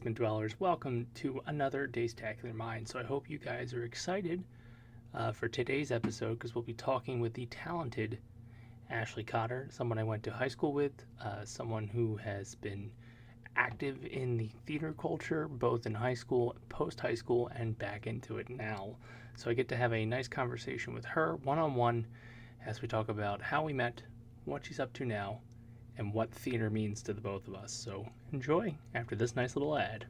basement dwellers. Welcome to another Dacetacular Mind. So I hope you guys are excited for today's episode because we'll be talking with the talented Ashley Cotter, someone I went to high school with, someone who has been active in the theater culture, both in high school, post-high school, and back into it now. So I get to have a nice conversation with her one-on-one as we talk about how we met, what she's up to now, and what theater means to the both of us. So enjoy after this nice little ad.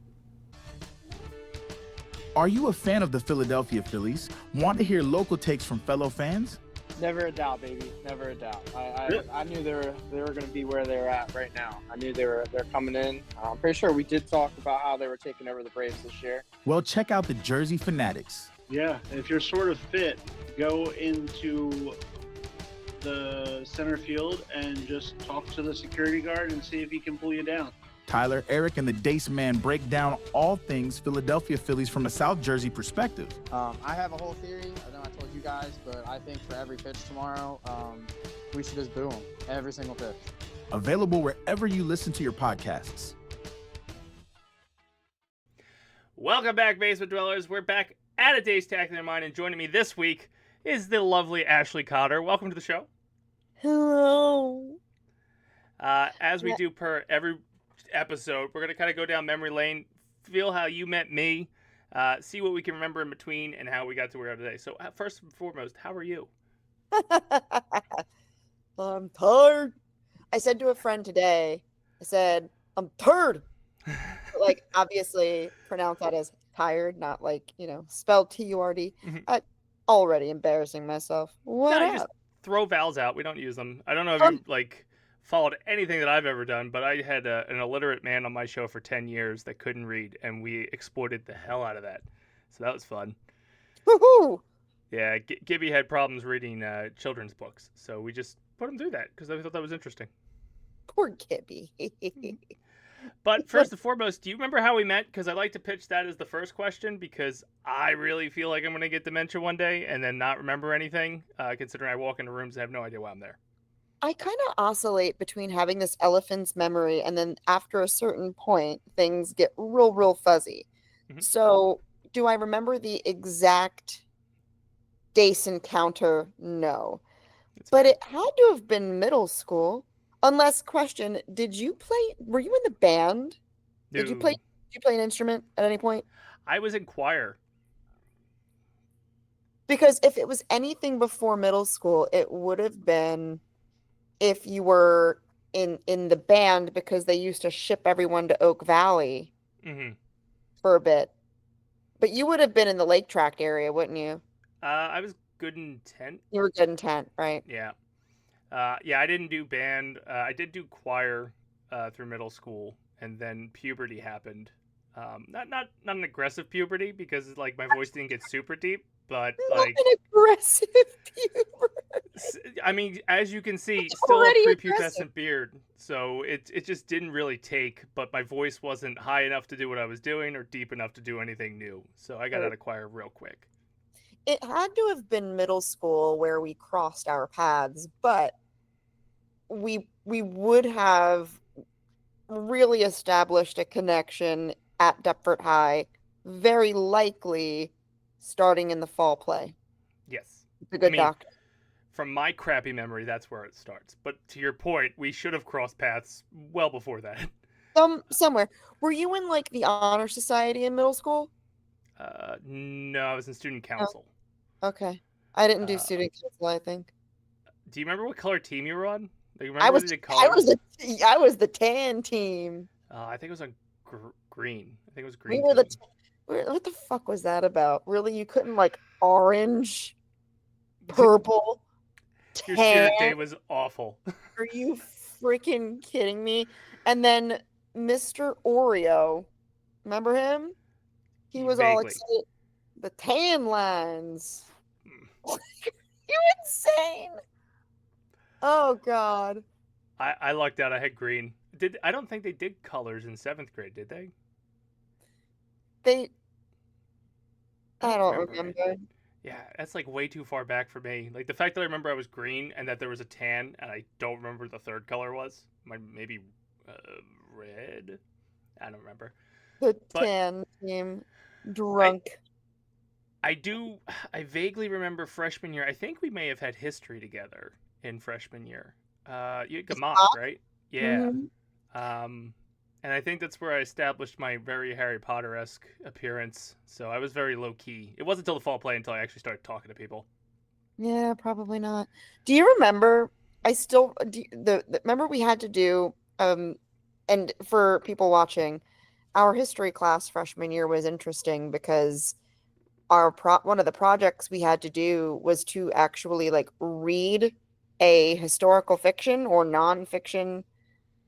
Are you a fan of the Philadelphia Phillies? Want to hear local takes from fellow fans? Never a doubt, baby. Never a doubt. I knew they were going to be where they're at right now. I knew they're coming in. I'm pretty sure we did talk about how they were taking over the Braves this year. Well, check out the Jersey Fanatics. Yeah, if you're sort of fit, go into the center field and just talk to the security guard and see if he can pull you down. Tyler, Eric, and the Dace Man break down all things Philadelphia Phillies from a South Jersey perspective. I have a whole theory. I know I told you guys, but I think for every pitch tomorrow, we should just boo him. Every single pitch. Available wherever you listen to your podcasts. Welcome back, basement dwellers. We're back at a Dacetacular Mind, and joining me this week is the lovely Ashley Cotter. Welcome to the show. Hello. As we do per every episode, we're going to kind of go down memory lane, feel how you met me, see what we can remember in between, and how we got to where we are today. So first and foremost, how are you? I'm tired. I said to a friend today, I said, I'm tired. Like, obviously, pronounce that as tired, not like, spelled T-U-R-D. Mm-hmm. Already embarrassing myself. What up? Just throw vowels out. We don't use them. I don't know if you, followed anything that I've ever done, but I had an illiterate man on my show for 10 years that couldn't read, and we exploited the hell out of that. So that was fun. Woohoo! Yeah, Gibby had problems reading children's books, so we just put him through that because I thought that was interesting. Poor Gibby. But first and foremost, do you remember how we met? Because I like to pitch that as the first question because I really feel like I'm going to get dementia one day and then not remember anything, considering I walk into rooms and have no idea why I'm there. I kind of oscillate between having this elephant's memory and then after a certain point, things get real fuzzy. Mm-hmm. So do I remember the exact Dace encounter? No. But it had to have been middle school. Unless, question, were you in the band? No. Did you play an instrument at any point? I was in choir. Because if it was anything before middle school, it would have been if you were in the band because they used to ship everyone to Oak Valley for a bit. But you would have been in the Lake Tract area, wouldn't you? I was good in 10th. You were good in 10th, right? Yeah. I didn't do band. I did do choir through middle school, and then puberty happened. Not an aggressive puberty because my voice didn't get super deep, but not an aggressive puberty. I mean, as you can see, still a prepubescent beard, so it just didn't really take. But my voice wasn't high enough to do what I was doing or deep enough to do anything new, so I got out of choir real quick. It had to have been middle school where we crossed our paths, but we would have really established a connection at Deptford High, very likely starting in the fall play. Yes. The good doctor. From my crappy memory, that's where it starts. But to your point, we should have crossed paths well before that. Somewhere. Were you in the honor society in middle school? No, I was in student council. Oh, okay. I didn't do student council, I think. Do you remember what color team you were on? I was the tan team. I think it was on green. I think it was green. What the fuck was that about? Really, you couldn't orange, purple, Your tan? student day was awful. Are you freaking kidding me? And then Mr. Oreo, remember him? He was all excited. The tan lines. You insane. Oh, God. I lucked out. I had green. I don't think they did colors in 7th grade, did they? I don't remember. Yeah, that's way too far back for me. The fact that I remember I was green and that there was a tan and I don't remember the third color was. Maybe red? I don't remember. The But tan team, I drunk. I vaguely remember freshman year. I think we may have had history together in freshman year. You had Gamot, right? Yeah. Mm-hmm. Um, and I think that's where I established my very Harry Potter-esque appearance. So I was very low key. It wasn't until the fall play until I actually started talking to people. Yeah, probably not. Do you remember? I still remember we had to do and for people watching, our history class freshman year was interesting because one of the projects we had to do was to actually like read a historical fiction or nonfiction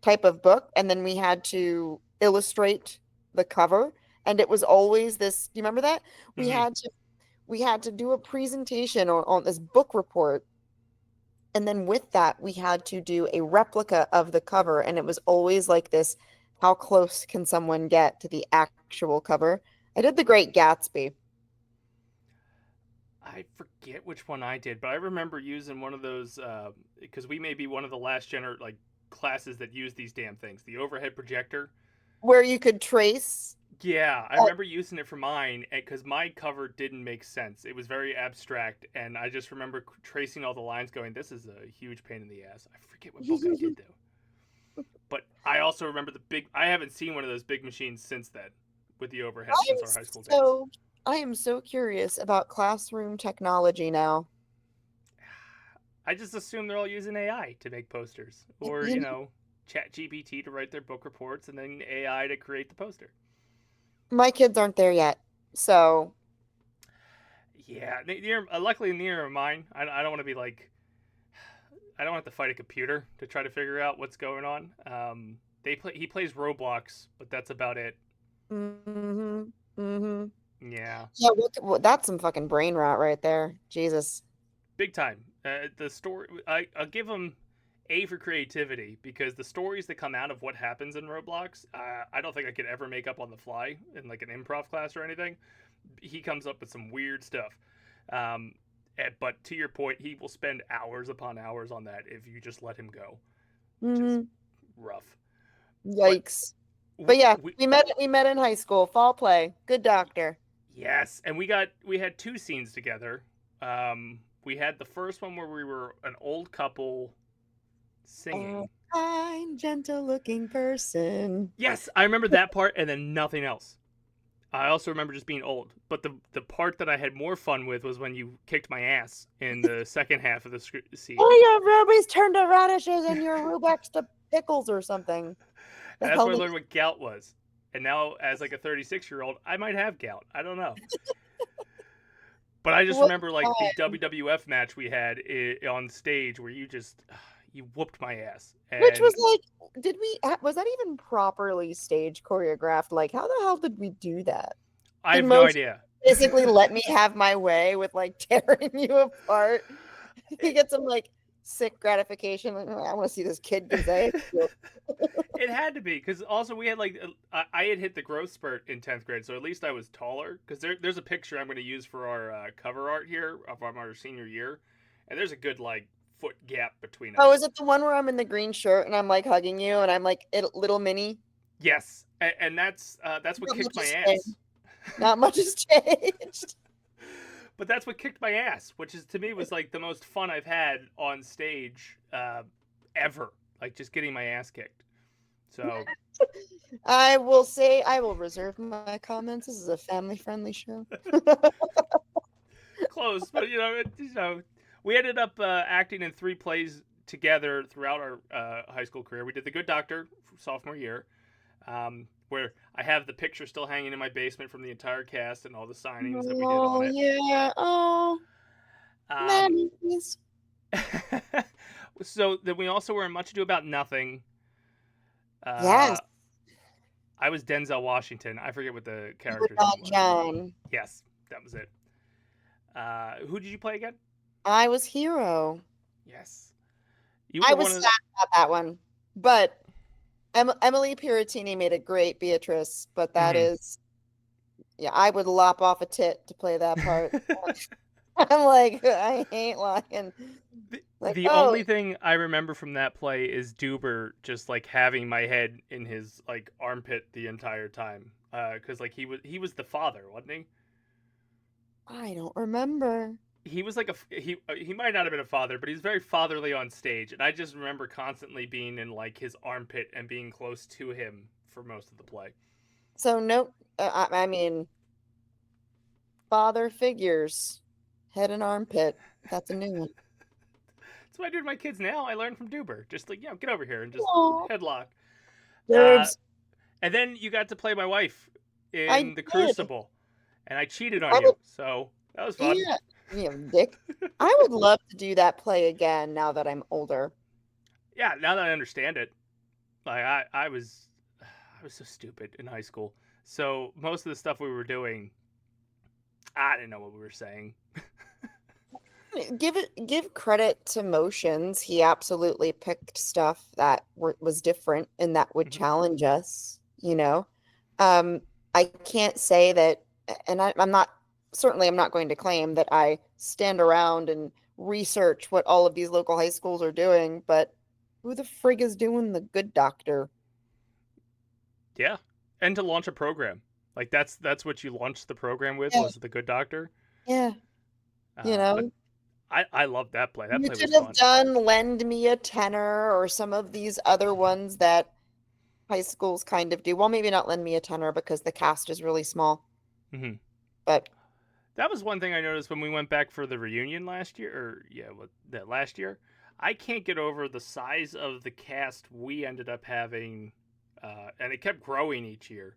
type of book, and then we had to illustrate the cover. And it was always this, do you remember that? We Hmm. had to we had to do a presentation on this book report, and then with that we had to do a replica of the cover, and it was always like this, how close can someone get to the actual cover? I did The Great Gatsby. I forget which one I did, but I remember using one of those because we may be one of the last like classes that use these damn things. The overhead projector. Where you could trace. Yeah, I remember using it for mine because my cover didn't make sense. It was very abstract, and I just remember tracing all the lines, going, "This is a huge pain in the ass." I forget what book I did though, but I also remember the big. I haven't seen one of those big machines since then with the overhead I am since our high school days. so I am so curious about classroom technology now. I just assume they're all using AI to make posters, or Chat GPT to write their book reports, and then AI to create the poster. My kids aren't there yet, so Yeah, luckily near mine. I don't want to be like I don't have to fight a computer to try to figure out what's going on. He plays Roblox, but that's about it. mm-hmm, mm-hmm. Yeah, Yeah, that's some fucking brain rot right there. Jesus. big time. The story I'll give him A for creativity because the stories that come out of what happens in Roblox, I don't think I could ever make up on the fly in like an improv class or anything. He comes up with some weird stuff. But to your point, he will spend hours upon hours on that if you just let him go, which is Mm-hmm. rough. But Yikes. But yeah, we we met in high school, fall play. Good doctor. yes, and we had two scenes together. We had the first one where we were an old couple A singing. kind, gentle looking person. Yes, I remember that part, and then nothing else. I also remember just being old. But the part that I had more fun with was when you kicked my ass in the second half of the scene. Oh, your rubies turned to radishes and your Rubik's to pickles or something. The And that's hell where I did learned what gout was. And now, as like a 36-year-old, I might have gout. I don't know. But I just what remember like the time? WWF match we had on stage where you just you whooped my ass. Which was And like, was that even properly stage choreographed? Like, how the hell did we do that? I Did have no most idea. basically let me have my way with like tearing you apart? You get some like sick gratification. Like, "Oh, I want to see this kid because It had to be because also we had like I had hit the growth spurt in 10th grade, so at least I was taller. Because there's a picture I'm going to use for our cover art here of our senior year, and there's a good like foot gap between Oh, us. is it the one where I'm in the green shirt and I'm like hugging you and I'm like little mini? Yes, and that's what Not kicked much my has ass. changed. Not much has changed. But that's what kicked my ass, which is to me was like the most fun I've had on stage ever. Like just getting my ass kicked. So I will say I will reserve my comments. This is a family-friendly show. close, but we ended up acting in 3 plays together throughout our high school career. We did The Good Doctor sophomore year, where I have the picture still hanging in my basement from the entire cast and all the signings that we did Oh on it. yeah. Oh, Um, memories. so then we also were in Much Ado About Nothing. Yes, I was Denzel Washington. I forget what the you were character's not name was. John. Yes, that was it. Who did you play again? I was Hero. Yes, you I were was one of. sad about that one, but Emily Piratini made a great Beatrice. But that Mhm. is, yeah, I would lop off a tit to play that part. I'm like, I ain't lying. Like, The oh, only thing I remember from that play is Duber just like having my head in his like armpit the entire time. because like he was the father, wasn't he? I don't remember. He was like he might not have been a father, but he's very fatherly on stage, and I just remember constantly being in like his armpit and being close to him for most of the play. So no, I mean, father figures, head and armpit. That's a new one. That's what I do to my kids now. I learned from Duber, just like get over here and just Aw, headlock. Uh, Dubs. and then you got to play my wife I in the did. Crucible, and I cheated on I you, would. so that was fun. Yeah, dick. I would love to do that play again now that I'm older. Yeah, now that I understand it, like I was I was so stupid in high school. So most of the stuff we were doing, I didn't know what we were saying. Give credit to Motions. He absolutely picked stuff that was different and that would Mhm. challenge us, you know. I can't say that, and I'm not certainly I'm not going to claim that I stand around and research what all of these local high schools are doing, but who the frig is doing the good doctor? Yeah, and to launch a program, like that's what you launched the program with Yeah, was the Good Doctor. yeah, you But know. I loved that play. That You play should was have fun. done Lend Me a Tenor or some of these other ones that high schools kind of do. Well, maybe not Lend Me a Tenor because the cast is really small, Hmm. but That was one thing I noticed when we went back for the reunion last year, or yeah, what that last year. I can't get over the size of the cast we ended up having, and it kept growing each year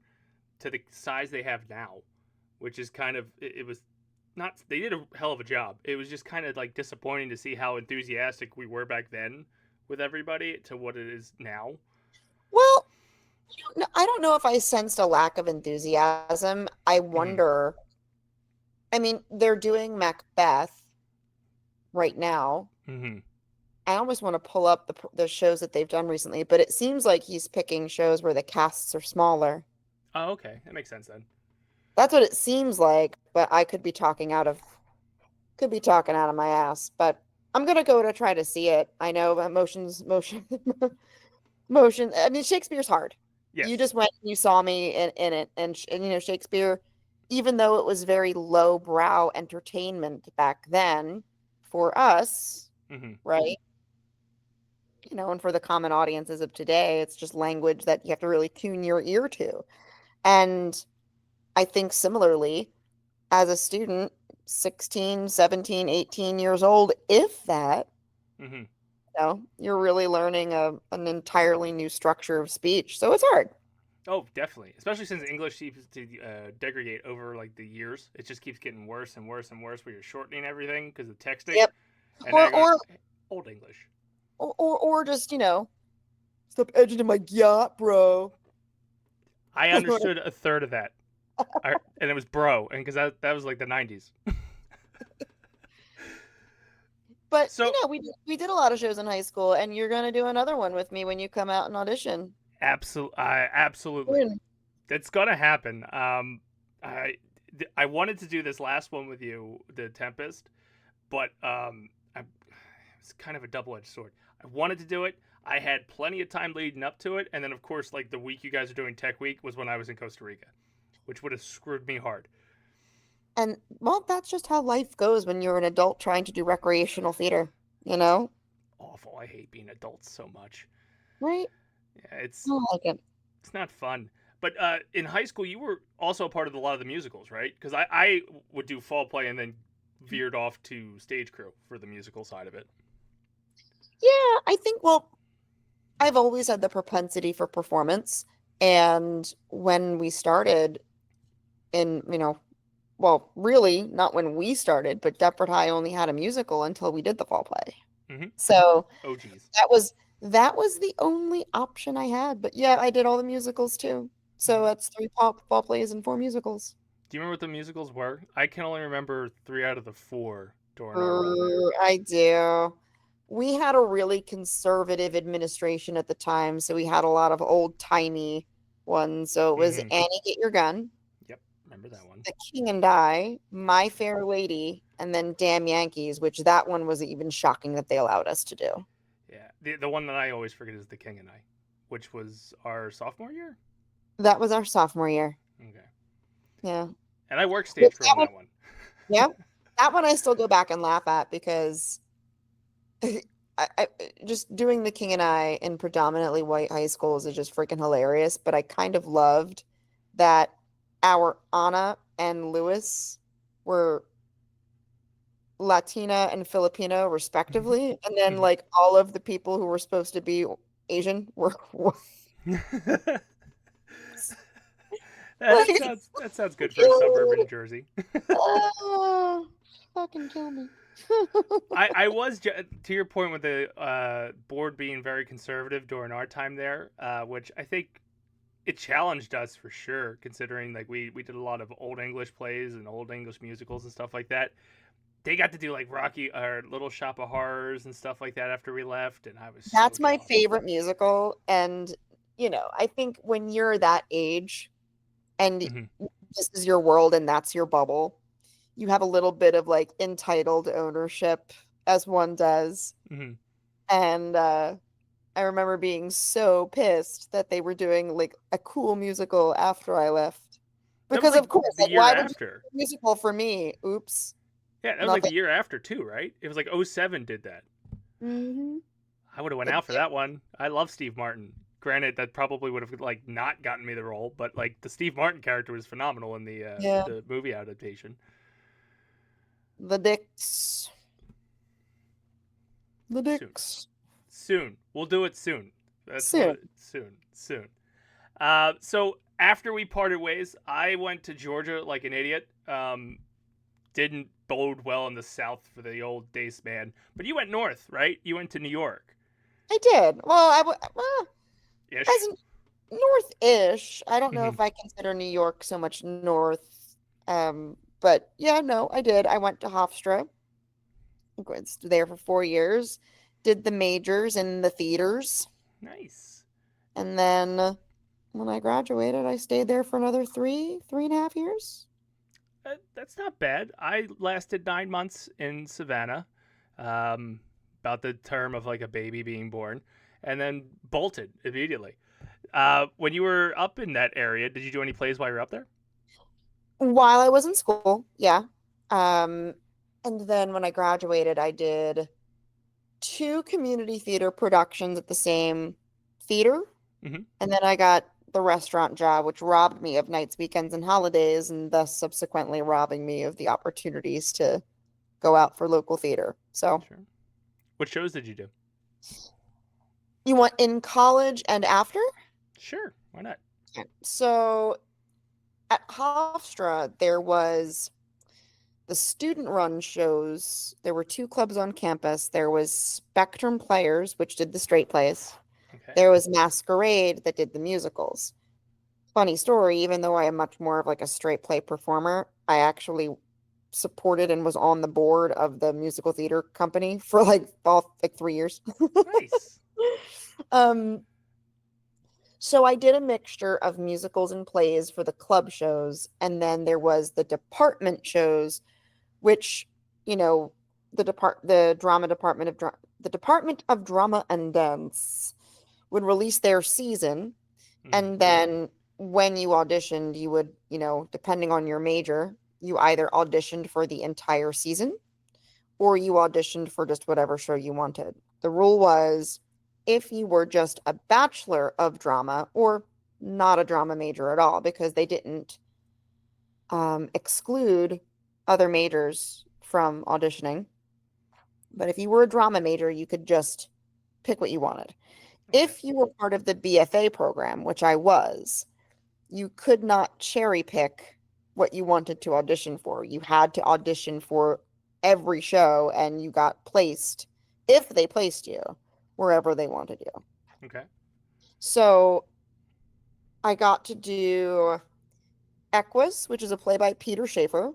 to the size they have now, which is kind of it was not they did a hell of a job. It was just kind of like disappointing to see how enthusiastic we were back then with everybody to what it is now. well, I don't know if I sensed a lack of enthusiasm. I Hmm. wonder. I mean, they're doing Macbeth right now. Hmm. I almost want to pull up the shows that they've done recently, but it seems like he's picking shows where the casts are smaller. Oh, okay, that makes sense then. That's what it seems like, but I could be talking out of my ass, but I'm gonna go to try to see it. I know motion, motion. I mean, Shakespeare's hard. You Yes. just went, you saw me in it, and Shakespeare, even though it was very low-brow entertainment back then for us, Hmm. right? And for the common audiences of today, it's just language that you have to really tune your ear to. And I think similarly, as a student, 16, 17, 18 years old, if that, Hmm. you're really learning an entirely new structure of speech. So it's hard. Oh, definitely. Especially since English seems to degrade over like the years. It just keeps getting worse and worse and worse. Where you're shortening everything because of texting, Yep. and now Or you're going or Old English. or just, stop edging in my yacht, bro. I understood a third of that, and it was bro, and because that was like the '90s. But So we did a lot of shows in high school, and you're gonna do another one with me when you come out and audition. absolutely, Soon. it's gonna happen. I I wanted to do this last one with you, the Tempest, but it's kind of a double-edged sword. I wanted to do it. I had plenty of time leading up to it, and then of course, like the week you guys are doing Tech Week was when I was in Costa Rica, which would have screwed me hard. And well, that's just how life goes when you're an adult trying to do recreational theater, you know? Awful. I hate being adults so much. Right? Yeah, I don't like it. it's not fun. But in high school, you were also a part of a lot of the musicals, right? Because I would do fall play and then veered off to stage crew for the musical side of it. Yeah, I think, well, I've always had the propensity for performance. And when we started in, well, really not when we started, but Deptford High only had a musical until we did the fall play. Hmm. So Oh, geez. that was the only option I had. But yeah, I did all the musicals too. So Hmm. that's three fall plays and four musicals. Do you remember what the musicals were? I can only remember 3 out of the 4 during our run there. I do. We had a really conservative administration at the time, so we had a lot of old-timey ones. So it was Hmm. Annie Get Your Gun, Yep, remember that one. The King and I, My Fair Lady, and then Damn Yankees, which that one was even shocking that they allowed us to do. Yeah, the one that I always forget is The King and I, which was our sophomore year. That was our sophomore year. Okay. Yeah. And I worked stage crew on that one. Yeah. That one I still go back and laugh at because I just doing the King and I in predominantly white high schools is just freaking hilarious. But I kind of loved that our Anna and Lewis were Latina and Filipino respectively, and then like all of the people who were supposed to be Asian were like, that sounds good for suburban Jersey. oh, fucking kill me. I was to your point with the board being very conservative during our time there, which I think it challenged us for sure, considering like we did a lot of old English plays and old English musicals and stuff like that. They got to do like Rocky or Little Shop of Horrors and stuff like that after we left, and I was That's so my jealous. favorite musical, and I think when you're that age and this is your world and that's your bubble, you have a little bit of like entitled ownership as one does. And I remember being so pissed that they were doing like a cool musical after I left. Because like of course, the like, year why would you after. do a musical for me? Oops. Yeah, that was like the year after too, right? It was like 07 did that. Mm-hmm. I would have went out for that one. I love Steve Martin. Granted, that probably would have like not gotten me the role, but like the Steve Martin character was phenomenal in the movie adaptation. The Dicks. The Dicks. Soon. We'll do it soon. Soon. Soon. So after we parted ways, I went to Georgia like an idiot. Didn't bode well in the South for the old Dace Man. But you went north, right? You went to New York. I did. Well, Ish. as north-ish. I don't know if I consider New York so much north. But yeah, no, I did. I went to Hofstra. I was there for 4 years. Did the majors in the theaters. Nice. And then when I graduated, I stayed there for another 3.5 years. That's not bad. I lasted 9 months in Savannah, about the term of like a baby being born, and then bolted immediately. When you were up in that area, did you do any plays while you were up there? While I was in school, yeah. And then when I graduated, I did 2 community theater productions at the same theater. And then I got the restaurant job, which robbed me of nights, weekends, and holidays, and thus subsequently robbing me of the opportunities to go out for local theater. So, sure. What shows did you do? You want in college and after? Sure, why not? Okay. So, at Hofstra, there was the student-run shows. There were 2 clubs on campus. There was Spectrum Players, which did the straight plays. Okay. There was Masquerade that did the musicals. Funny story, even though I am much more of like a straight play performer, I actually supported and was on the board of the musical theater company for like 3 years. Nice. So I did a mixture of musicals and plays for the club shows, and then there was the department shows, which, the Department of Drama and Dance would release their season, and then when you auditioned, you would, depending on your major, you either auditioned for the entire season or you auditioned for just whatever show you wanted. The rule was if you were just a bachelor of drama or not a drama major at all, because they didn't exclude other majors from auditioning. But if you were a drama major, you could just pick what you wanted. If you were part of the BFA program, which I was, you could not cherry pick what you wanted to audition for. You had to audition for every show, and you got placed, if they placed you, wherever they wanted you. Okay. So I got to do Equus, which is a play by Peter Schaefer.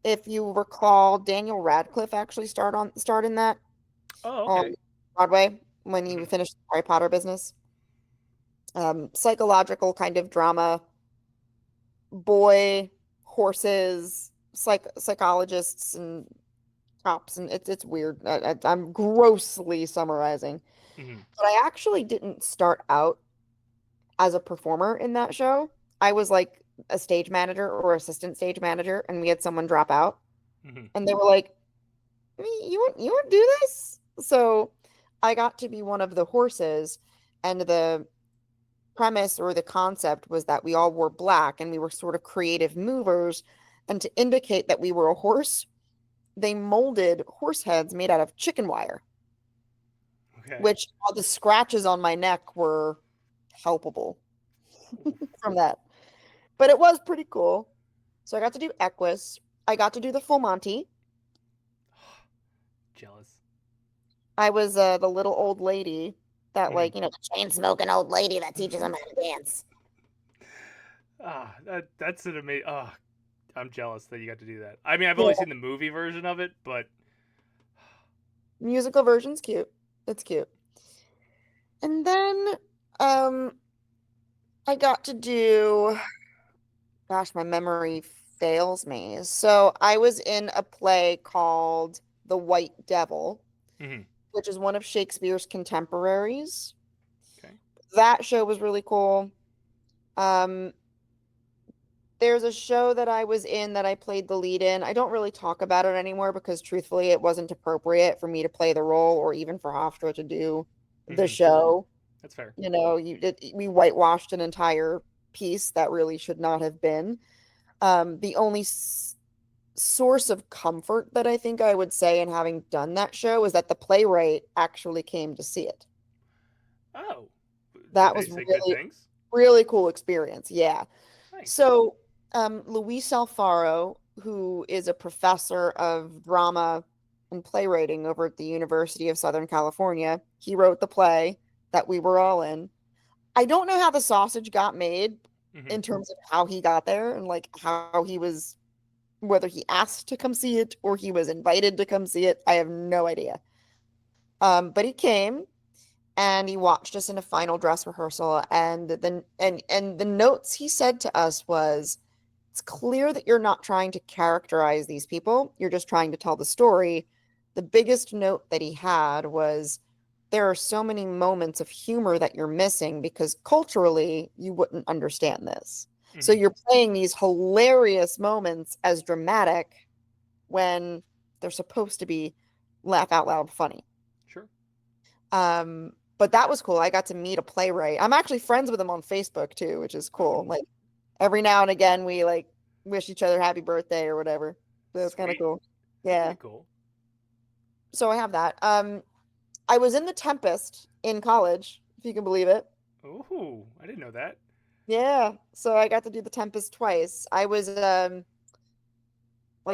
If you recall, Daniel Radcliffe actually starred in that. Oh, okay. On Broadway when he finished the Harry Potter business. Psychological kind of drama. Boy, horses, psychologists, and cops, and it's weird. I'm grossly summarizing. But I actually didn't start out as a performer in that show. I was like a stage manager or assistant stage manager, and we had someone drop out, Hmm. and they were like, You want to do this?" So I got to be one of the horses, and the premise or the concept was that we all wore black and we were sort of creative movers. And to indicate that we were a horse, they molded horse heads made out of chicken wire, Okay. which all the scratches on my neck were helpable from that. But it was pretty cool. So I got to do Equus. I got to do the full Monty. Jealous. I was the little old lady that, Mhm. like, the chain smoking old lady that teaches them how to dance. That's an amazing. I'm jealous that you got to do that. I mean, I've Yeah. only seen the movie version of it, but Musical version's cute. It's cute. And then um I got to do, gosh, my memory fails me. So I was in a play called The White Devil, mhm. which is one of Shakespeare's contemporaries. Okay. That show was really cool. Um, there's a show that I was in that I played the lead in. I don't really talk about it anymore because truthfully, it wasn't appropriate for me to play the role or even for Hofstra to do the Mhm. show. That's fair. We whitewashed an entire piece that really should not have been. The only source of comfort that I think I would say in having done that show is that the playwright actually came to see it. Oh, did That they was say good really, things? really cool experience. Yeah. Nice. So, Luis Alfaro, who is a professor of drama and playwriting over at the University of Southern California, he wrote the play that we were all in. I don't know how the sausage got made Mhm. in terms of how he got there and like how he was, whether he asked to come see it or he was invited to come see it. I have no idea. But he came and he watched us in a final dress rehearsal, and the notes he said to us was, it's clear that you're not trying to characterize these people, you're just trying to tell the story. The biggest note that he had was, there are so many moments of humor that you're missing because culturally you wouldn't understand this. So Mhm. you're playing these hilarious moments as dramatic when they're supposed to be laugh out loud funny. Sure. But that was cool. I got to meet a playwright. I'm actually friends with him on Facebook too, which is cool. Oh, Like every now and again we like wish each other happy birthday or whatever. So it's kind of sweet. cool. That's Yeah. pretty cool. So I have that. I was in the Tempest in college, if you can believe it. Ooh, I didn't know that. Yeah. So I got to do the Tempest twice. I was like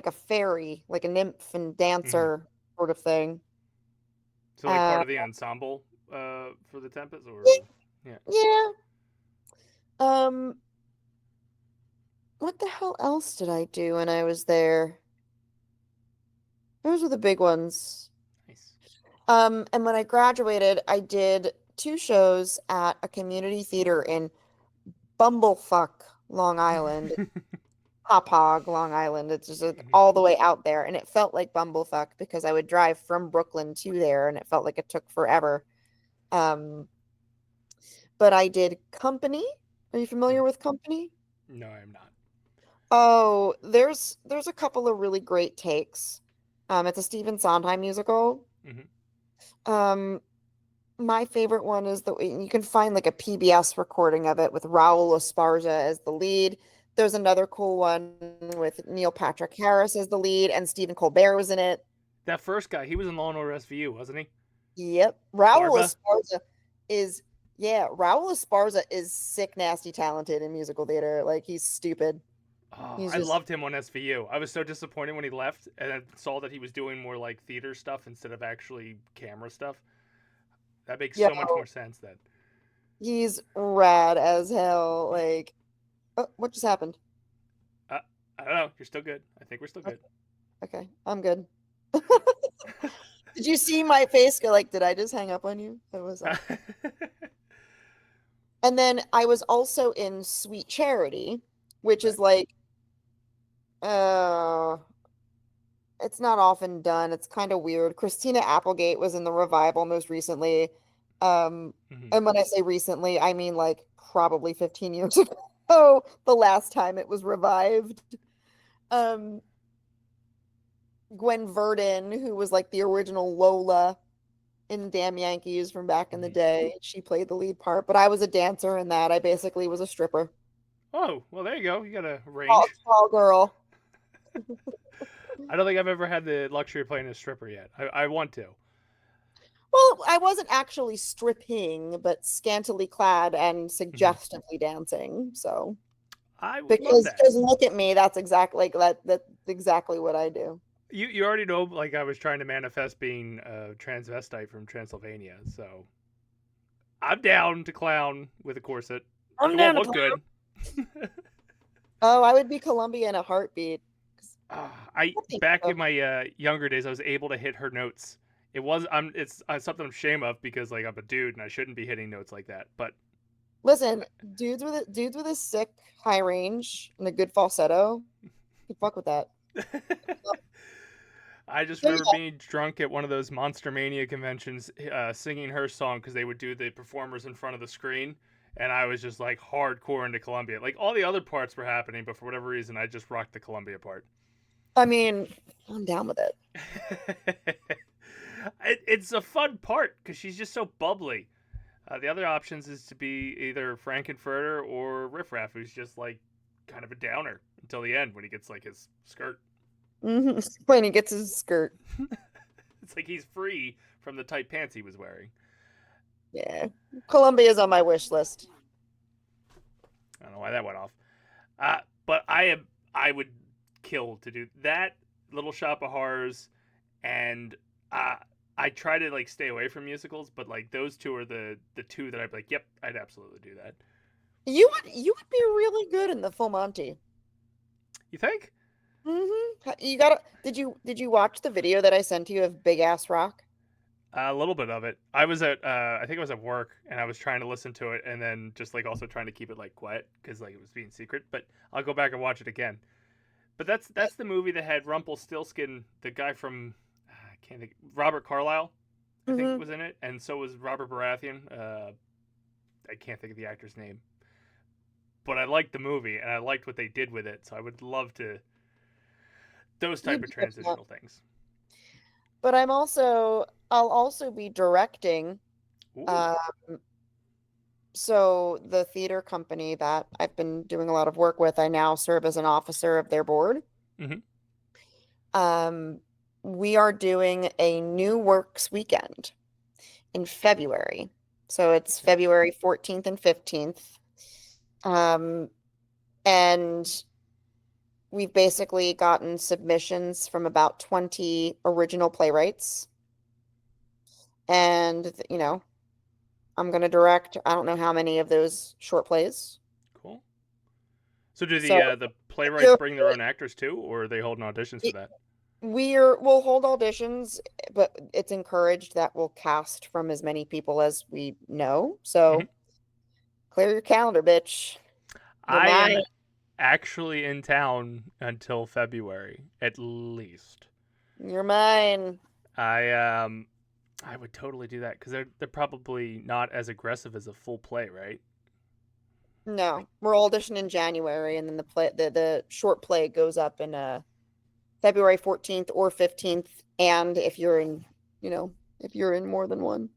a fairy, like a nymph and Mhm. dancer sort of thing. So, like, part Uh of the ensemble for the Tempest, yeah, or yeah. yeah. Um what the hell else did I do when I was there? Those were the big ones. Nice. And when I graduated, I did two shows at a community theater in Bumblefuck, Long Island, Hauppauge, Long Island. It's just like Mhm. all the way out there, and it felt like Bumblefuck because I would drive from Brooklyn to there, and it felt like it took forever. Um, but I did Company. Are you familiar Mhm. with Company? No, I'm not. Oh, there's a couple of really great takes. It's a Stephen Sondheim musical. Mhm. Um, My favorite one is you can find like a PBS recording of it with Raul Esparza as the lead. There's another cool one with Neil Patrick Harris as the lead, and Stephen Colbert was in it. That first guy, he was in Law and Order SVU, wasn't he? Yep. Raul Barba. Esparza is, yeah, Raul Esparza is sick, nasty talented in musical theater. Like he's stupid. Oh, He's I just, loved him on SVU. I was so disappointed when he left and I saw that he was doing more like theater stuff instead of actually camera stuff. That makes yeah, so much more sense then. he's rad as hell. Like, oh, what just happened? Uh, I don't know. You're still good. I think we're still good. Okay, I'm good. Yep. Did you see my face go like, did I just hang up on you? What was that? And then I was also in Sweet Charity, which Okay. is like, uh, it's not often done. It's kind of weird. Christina Applegate was in the revival most recently. Um, Mhm. and when I say recently, I mean like probably 15 years ago. Oh, the last time it was revived. Um, Gwen Verdon, who was like the original Lola in Damn Yankees from back in the Mhm. day, she played the lead part. But I was a dancer in that. I basically was a stripper. Oh, well, there you go. You got a Tall, range. tall girl. I don't think I've ever had the luxury of playing a stripper yet. I want to. Well, I wasn't actually stripping, but scantily clad and Mhm. suggestively dancing. So I would love because that. look at me, that's exactly like that's exactly what I do. You already know, like, I was trying to manifest being a transvestite from Transylvania, so I'm down to clown with a corset. I'm It won't down to look clown. good. Oh, I would be Columbia in a heartbeat. I I think back so. in my younger days, I was able to hit her notes. It was it's something I'm ashamed of because like I'm a dude and I shouldn't be hitting notes like that. But Listen, dudes with a sick high range and a good falsetto, you fuck with that. I just So remember yeah, being drunk at one of those Monster Mania conventions, singing her song because they would do the performers in front of the screen, and I was just like hardcore into Columbia. Like all the other parts were happening, but for whatever reason, I just rocked the Columbia part. I mean, I'm down with it. It's a fun part because she's just so bubbly. The other options is to be either Frankenfurter or Riff Raff, who's just like kind of a downer until the end when he gets like his skirt. When he gets his skirt. It's like he's free from the tight pants he was wearing. Yeah. Columbia's on my wish list. I don't know why that went off. But I would kill to do that. Little Shop of Horrors, and uh, I try to like stay away from musicals, but like those two are the two that I'd be like, yep, I'd absolutely do that. You would be really good in the Full Monty. You think? You gotta did you watch the video that I sent you of Big Ass Rock? A little bit of it. I was at I think I was at work and I was trying to listen to it and then just like also trying to keep it like quiet because like it was being secret. But I'll go back and watch it again. But that's the movie that had Rumpelstiltskin, the guy from I can't think Robert Carlyle, I think Mm-hmm. was in it, and so was Robert Baratheon. I can't think of the actor's name, but I liked the movie and I liked what they did with it. So I would love to those type You'd of be good for that. transitional things. But I'll also be directing. Ooh. Um, so the theater company that I've been doing a lot of work with, I now serve as an officer of their board. Hmm. Um, we are doing a new works weekend in February. So it's Okay. February 14th and 15th. Um, and we've basically gotten submissions from about 20 original playwrights. And, I'm going to direct, I don't know how many of those short plays. Cool. So do So the if playwrights you're, bring their own actors too, or are they holding auditions for that? we'll hold auditions, but it's encouraged that we'll cast from as many people as we know. Hmm. So clear your calendar, bitch. You're I am mine. actually in town until February at least. You're mine. I I would totally do that because they're probably not as aggressive as a full play, right? Like No, we're auditioning in January, and then the short play goes up in February 14th or 15th, and if you're in more than one.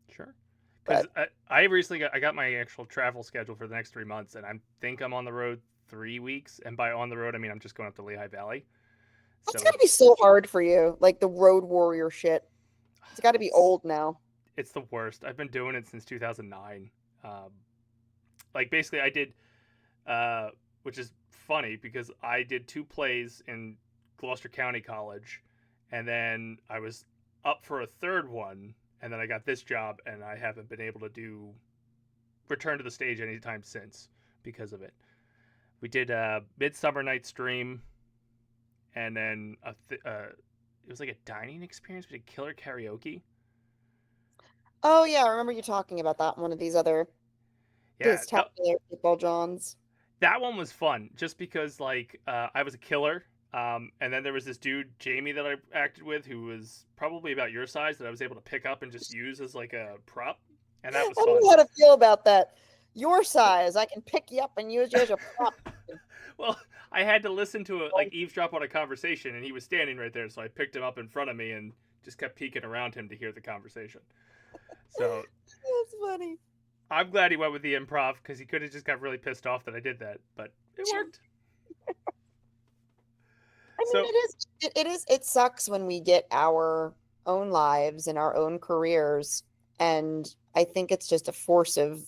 sure, because But I recently got my actual travel schedule for the next 3 months, and I think I'm on the road 3 weeks, and by on the road I mean I'm just going up to Lehigh Valley. that's So got to be it's so hard for you, like the road warrior shit. It's got to be it's old now. it's the worst. I've been doing it since 2009. Like basically I did which is funny because I did two plays in Gloucester County College, and then I was up for a third one, and then I got this job, and I haven't been able to do return to the stage anytime since because of it. We did Midsummer Night's Dream, and then it was like a dining experience. We did Killer Karaoke. Oh yeah, I remember you talking about that in one of these other Yeah, Dacetacular People, Johns. that one was fun just because like I was a killer. And then there was this dude Jamie that I acted with who was probably about your size that I was able to pick up and just use as like a prop, and I that was don't fun. know how to feel about that. your size. I can pick you up and use you as a prop. Well, I had to listen to it, like eavesdrop on a conversation, and he was standing right there, so I picked him up in front of me and just kept peeking around him to hear the conversation. So That's funny. I'm glad he went with the improv because he could have just got really pissed off that I did that, but it worked. I mean, it sucks when we get our own lives and our own careers, and I think it's just a force of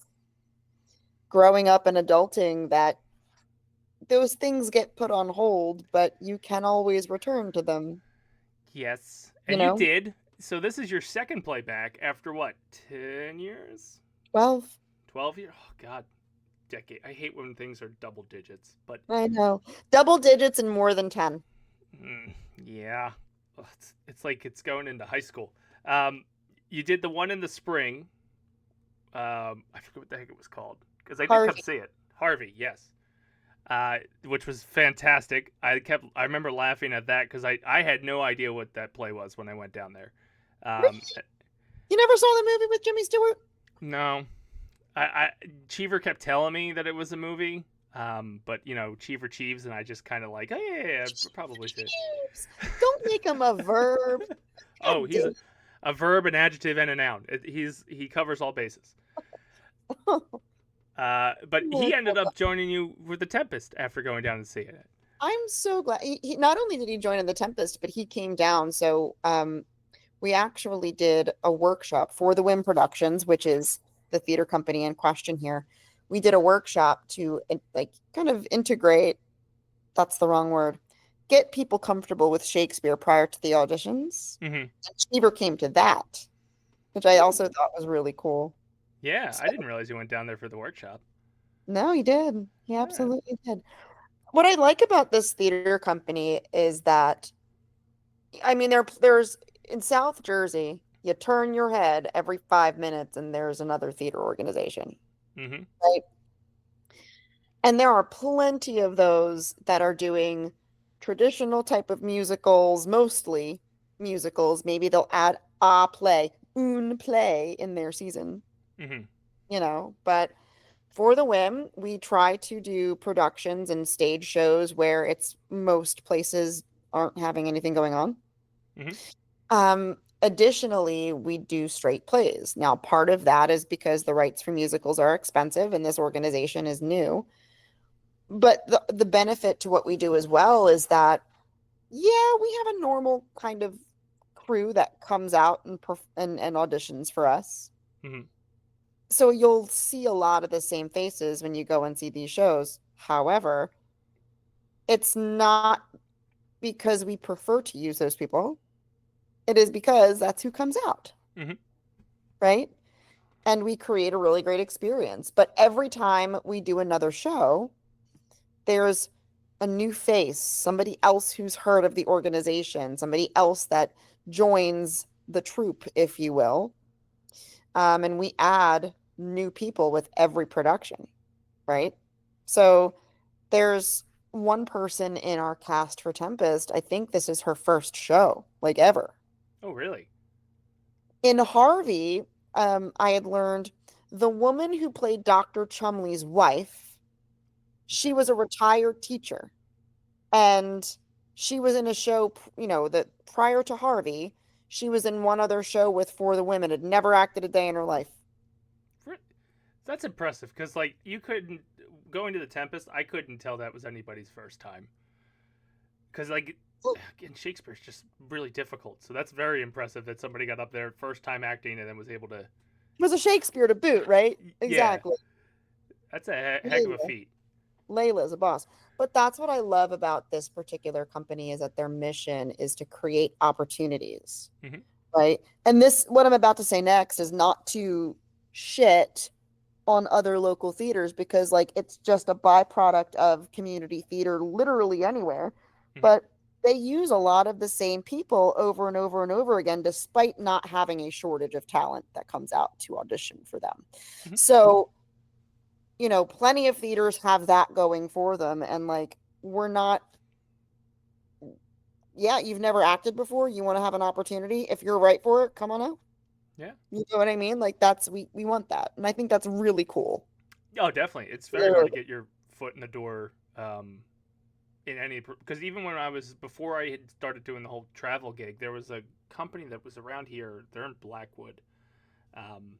growing up and adulting that those things get put on hold, but you can always return to them. Yes, You and you know, did. So this is your second playback after what? 10 years? 12. 12 years? Oh God, decade. I hate when things are double digits, but I know. Double digits and more than 10. yeah, it's like it's going into high school. You did the one in the spring. I forget what the heck it was called because I did come Harvey. see it. Harvey, yes. Which was fantastic. I remember laughing at that because I had no idea what that play was when I went down there. Really? You never saw the movie with Jimmy Stewart? No, Cheever kept telling me that it was a movie. But Cheever Cheeves, and I just kind of like, oh yeah, probably should. Don't make him a verb. Oh, he's a verb, an adjective, and a noun. He covers all bases. But he ended up joining you with the Tempest after going down to see it. I'm so glad. He not only did he join in the Tempest, but he came down. So we actually did a workshop for the Whim Productions, which is the theater company in question here. We did a workshop to kind of integrate. That's the wrong word. Get people comfortable with Shakespeare prior to the auditions. Mm-hmm. And Cheever came to that, which I also thought was really cool. Yeah, I didn't realize you went down there for the workshop. No, he did. He absolutely did. What I like about this theater company is that, I mean, there's in South Jersey, you turn your head every 5 minutes and there's another theater organization, Mm-hmm. right? And there are plenty of those that are doing traditional type of musicals, mostly musicals. Maybe they'll add a play, un play in their season, Mm-hmm. But for the Whim, we try to do productions and stage shows where it's most places aren't having anything going on. Mm-hmm. Additionally, we do straight plays. Now, part of that is because the rights for musicals are expensive and this organization is new. But the benefit to what we do as well is that, yeah, we have a normal kind of crew that comes out and auditions for us. Mm-hmm. So you'll see a lot of the same faces when you go and see these shows. However, it's not because we prefer to use those people. It is because that's who comes out. Mm-hmm. Right? And we create a really great experience. But every time we do another show, there's a new face, somebody else who's heard of the organization, somebody else that joins the troupe, if you will. And we add new people with every production, right? So there's one person in our cast for Tempest. I think this is her first show, like ever. Oh, really? In Harvey, I had learned the woman who played Dr. Chumley's wife, she was a retired teacher. And she was in a show, that prior to Harvey, she was in one other show with For the Whim, had never acted a day in her life. That's impressive because, you couldn't going to the Tempest. I couldn't tell that was anybody's first time because, again, Shakespeare's just really difficult. So that's very impressive that somebody got up there first time acting and then was able to. It was a Shakespeare to boot, right? Exactly. Yeah. That's a heck of a feat. Layla's a boss. But that's what I love about this particular company is that their mission is to create opportunities, right? And what I'm about to say next is not to shit on other local theaters because it's just a byproduct of community theater literally anywhere. But they use a lot of the same people over and over and over again, despite not having a shortage of talent that comes out to audition for them. So plenty of theaters have that going for them. And we're not, you've never acted before. You want to have an opportunity. If you're right for it, come on out. Yeah. You know what I mean? We want that. And I think that's really cool. Oh, definitely. It's very hard to get your foot in the door in any, because even when before I had started doing the whole travel gig, there was a company that was around here. They're in Blackwood, um,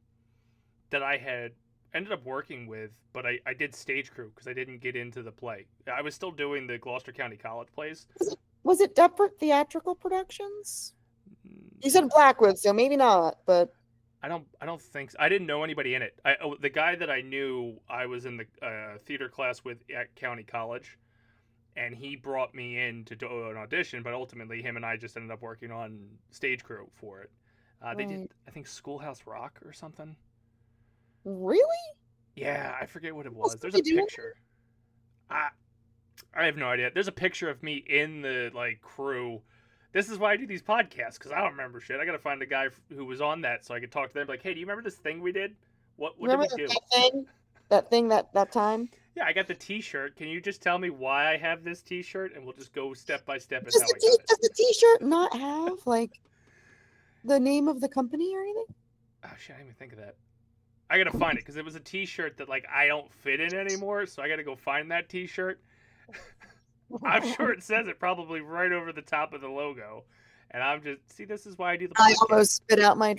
that I had ended up working with, but I did stage crew because I didn't get into the play. I was still doing the Gloucester County College plays. Was it Deptford Theatrical Productions? You said Blackwood, so maybe not, but I don't think so. I didn't know anybody in it. The guy that I knew, I was in the theater class with at County College, and he brought me in to do an audition. But ultimately, him and I just ended up working on stage crew for it. They did, I think, Schoolhouse Rock or something. Really? Yeah, I forget what it was. There's a picture. I have no idea. There's a picture of me in the crew. This is why I do these podcasts, because I don't remember shit. I gotta find the guy who was on that so I could talk to them. Like, hey, do you remember this thing we did? What did we do? That thing that time? Yeah, I got the T-shirt. Can you just tell me why I have this T-shirt, and we'll just go step by step as how I got it. Does the T-shirt not have the name of the company or anything? Oh shit, I didn't even think of that. I gotta find it because it was a T-shirt that I don't fit in anymore, so I gotta go find that T-shirt. I'm sure it says it probably right over the top of the logo. And I'm just, see, this is why I do the podcast. I almost spit out my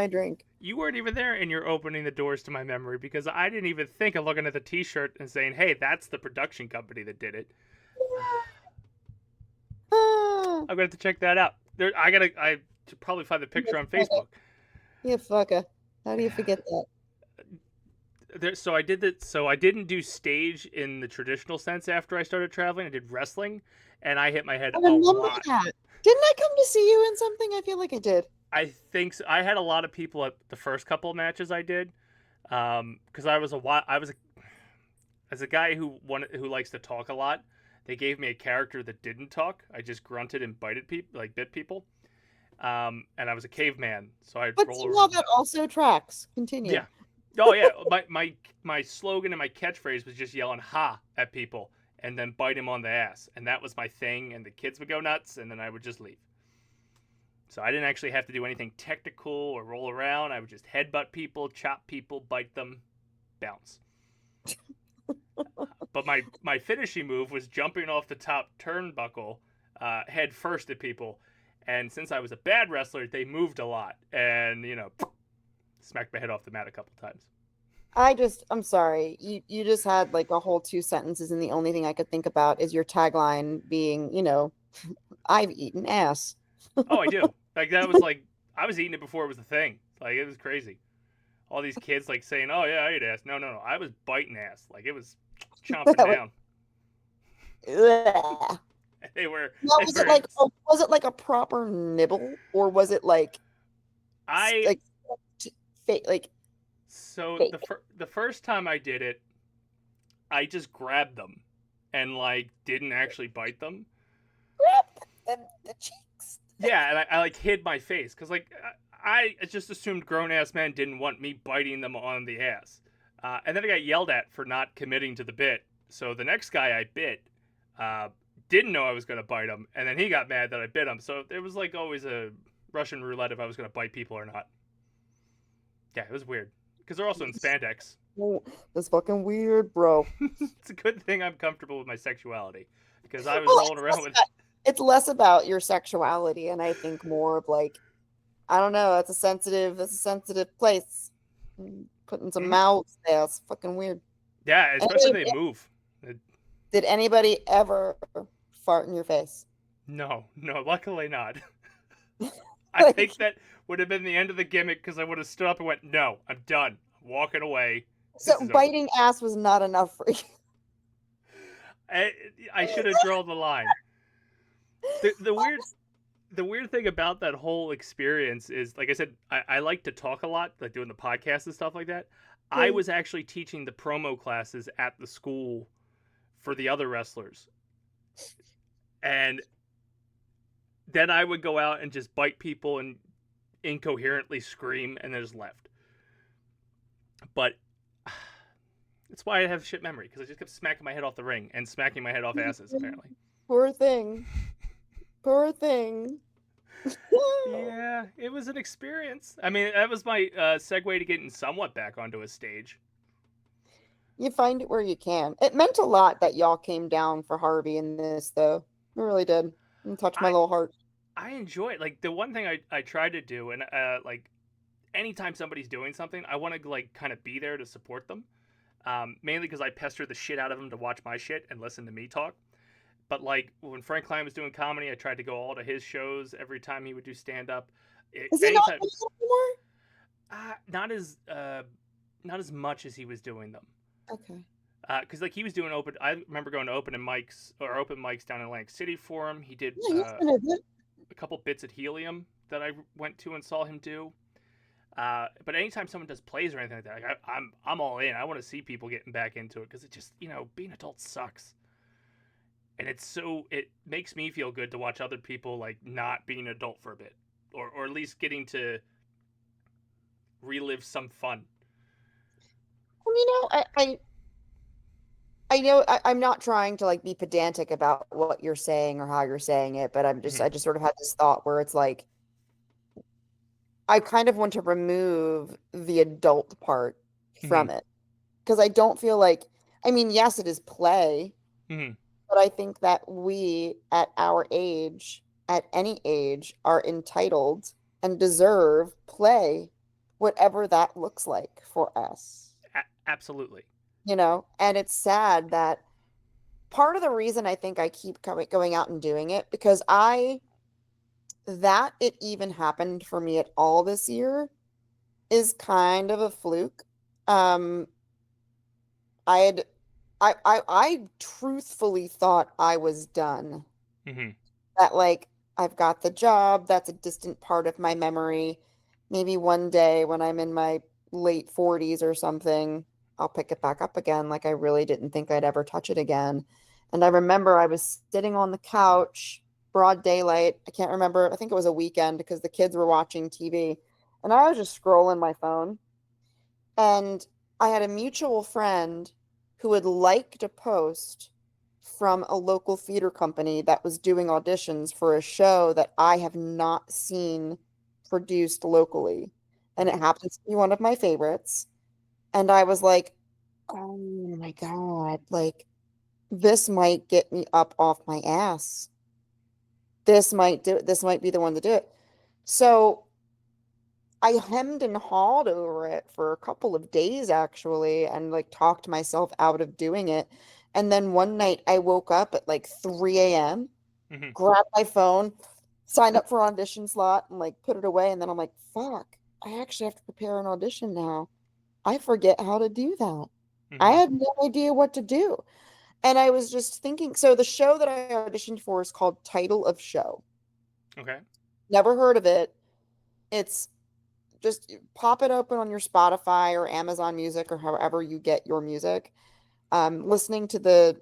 drink. You weren't even there, and you're opening the doors to my memory because I didn't even think of looking at the T-shirt and saying, hey, that's the production company that did it. I'm going to have to check that out. I should probably find the picture on Facebook. You fucker. How do you forget that? So I did that. So I didn't do stage in the traditional sense after I started traveling. I did wrestling, and I hit my head a lot. That. Didn't I come to see you in something? I feel like I did. I think so. I had a lot of people at the first couple of matches I did, because as a guy who likes to talk a lot. They gave me a character that didn't talk. I just grunted and bit people. And I was a caveman, so I'd roll around. But that also tracks. Continue. Yeah. Oh yeah, my slogan and my catchphrase was just yelling "ha" at people and then bite him on the ass, and that was my thing. And the kids would go nuts, and then I would just leave. So I didn't actually have to do anything technical or roll around. I would just headbutt people, chop people, bite them, bounce. But my finishing move was jumping off the top turnbuckle, head first at people. And since I was a bad wrestler, they moved a lot, and smacked my head off the mat a couple times. I'm sorry. You just had a whole 2 sentences, and the only thing I could think about is your tagline being, I've eaten ass. Oh, I do. That was I was eating it before it was a thing. It was crazy. All these kids saying, "Oh yeah, I ate ass." No. I was biting ass. It was chomping down. They were. Was it like a proper nibble, or was it So the first time I did it, I just grabbed them, and didn't actually bite them. Grab the cheeks. Yeah, and I hid my face because I just assumed grown ass men didn't want me biting them on the ass, and then I got yelled at for not committing to the bit. So the next guy I bit didn't know I was going to bite him, and then he got mad that I bit him. So it was always a Russian roulette if I was going to bite people or not. Yeah, it was weird because they're also in spandex. Oh, that's fucking weird, bro. It's a good thing I'm comfortable with my sexuality because I was rolling around with. It's less about your sexuality, and I think more of I don't know. That's a sensitive place. Putting some mouths there. It's fucking weird. Yeah, especially they move. Did anybody ever fart in your face? No, luckily not. I think that would have been the end of the gimmick because I would have stood up and went, "No, I'm done. I'm walking away." So biting ass was not enough for you. I should have drawn the line. The weird thing about that whole experience is, like I said, I like to talk a lot, doing the podcast and stuff like that. I was actually teaching the promo classes at the school for the other wrestlers. And then I would go out and just bite people and incoherently scream and then just left. But that's why I have shit memory, because I just kept smacking my head off the ring and smacking my head off asses, apparently. Poor thing. Poor thing. Yeah, it was an experience. I mean, that was my segue to getting somewhat back onto a stage. You find it where you can. It meant a lot that y'all came down for Harvey in this, though. It really did. It touched my I little heart. I enjoy it. Like the one thing I try to do, and like anytime somebody's doing something, I want to like kind of be there to support them. Mainly because I pester the shit out of them to watch my shit and listen to me talk. But like when Frank Klein was doing comedy, I tried to go all to his shows every time he would do stand up. Is he not Anytime, doing it anymore? not as much as he was doing them. Okay. Because like he was doing open. I remember going to open mics down in Atlantic City for him. He did Yeah, he's been a bit. a couple bits at Helium that I went to and saw him do. But anytime someone does plays or anything like that, like I'm all in. I want to see people getting back into it because it just being adult sucks, and it makes me feel good to watch other people like not being an adult for a bit, or at least getting to relive some fun. Well, I know I'm not trying to like be pedantic about what you're saying or how you're saying it, but Mm-hmm. I just sort of had this thought where it's like I kind of want to remove the adult part Mm-hmm. from it because I don't feel like, I mean, yes, it is play, Mm-hmm. but I think that we at our age, at any age, are entitled and deserve play, whatever that looks like for us, Absolutely. And it's sad that part of the reason I think I keep going out and doing it because that it even happened for me at all this year is kind of a fluke. Um, I had, I truthfully thought I was done. Mm-hmm. That like I've got the job, that's a distant part of my memory. Maybe one day when I'm in my late 40s or something, I'll pick it back up again. Like I really didn't think I'd ever touch it again. And I remember I was sitting on the couch, broad daylight. I can't remember. I think it was a weekend because the kids were watching TV. And I was just scrolling my phone. And I had a mutual friend who would like to post from a local theater company that was doing auditions for a show that I have not seen produced locally. And it happens to be one of my favorites. And I was like, oh my God, like this might get me up off my ass. This might be the one to do it. So I hemmed and hawed over it for a couple of days actually, and like talked myself out of doing it. And then one night I woke up at like 3 a.m., Mm-hmm. grabbed my phone, signed up for an audition slot, and like put it away. And then I'm like, fuck, I actually have to prepare an audition now. I forget how to do that. I Mm-hmm. had no idea what to do. And I was just thinking, so the show that I auditioned for is called Title of Show. Okay. Never heard of it. It's just pop it open on your Spotify or Amazon Music or however you get your music. Listening to the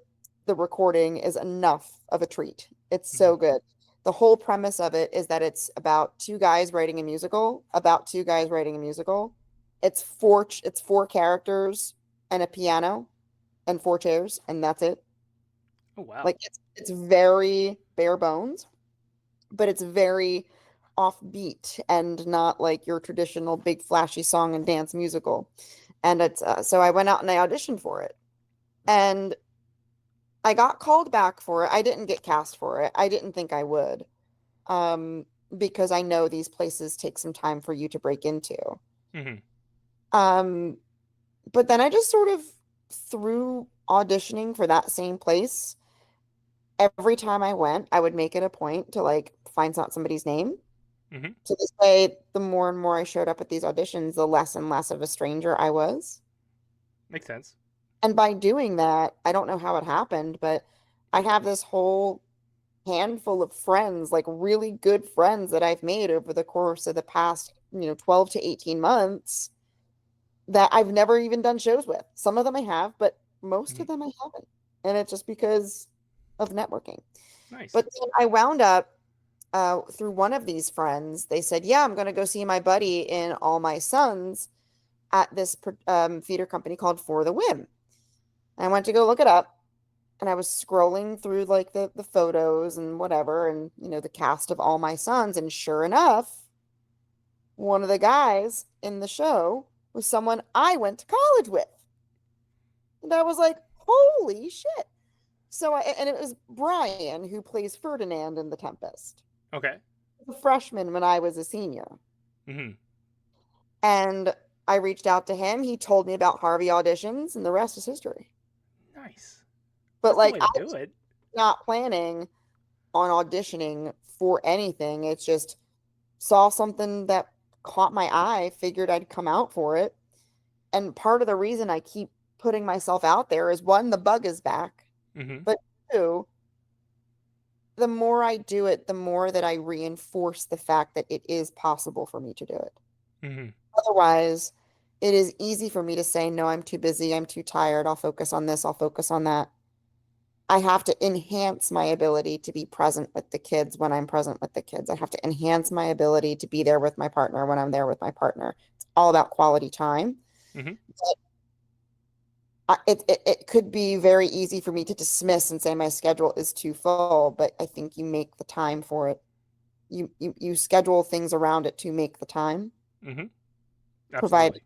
recording is enough of a treat. It's Mm-hmm. so good. The whole premise of it is that it's about two guys writing a musical, about two guys writing a musical. It's four characters and a piano and four chairs, and that's it. Oh wow. Like it's very bare bones, but it's very offbeat and not like your traditional big flashy song and dance musical. And it's so I went out and I auditioned for it, and I got called back for it. I didn't get cast for it. I didn't think I would, um, because I know these places take some time for you to break into. Mm-hmm. Um, but then I just sort of through auditioning for that same place, every time I went, I would make it a point to like find out somebody's name. Mm-hmm. So this way, the more and more I showed up at these auditions, the less and less of a stranger I was. Makes sense. And by doing that, I don't know how it happened, but I have this whole handful of friends, like really good friends that I've made over the course of the past, 12 to 18 months that I've never even done shows with. Some of them I have, but most Mm-hmm. of them I haven't. And it's just because of networking. Nice. But then I wound up through one of these friends, they said, yeah, I'm going to go see my buddy in All My Sons at this theater company called For the Whim. And I went to go look it up, and I was scrolling through like the photos and whatever, and the cast of All My Sons, and sure enough, one of the guys in the show was someone I went to college with. And I was like, holy shit. So, and it was Brian who plays Ferdinand in The Tempest. Okay. A freshman when I was a senior. Mm-hmm. And I reached out to him. He told me about Harvey auditions, and the rest is history. Nice. But That's the like, way I to do was it. not planning on auditioning for anything. It's just saw something that caught my eye, figured I'd come out for it. And part of the reason I keep putting myself out there is one, the bug is back. Mm-hmm. But two, the more I do it, the more that I reinforce the fact that it is possible for me to do it. Mm-hmm. Otherwise, it is easy for me to say, no, I'm too busy, I'm too tired, I'll focus on this, I'll focus on that. I have to enhance my ability to be present with the kids when I'm present with the kids. I have to enhance my ability to be there with my partner when I'm there with my partner. It's all about quality time. Mm-hmm. It could be very easy for me to dismiss and say my schedule is too full, but I think you make the time for it. You schedule things around it to make the time. Mm-hmm. Provide,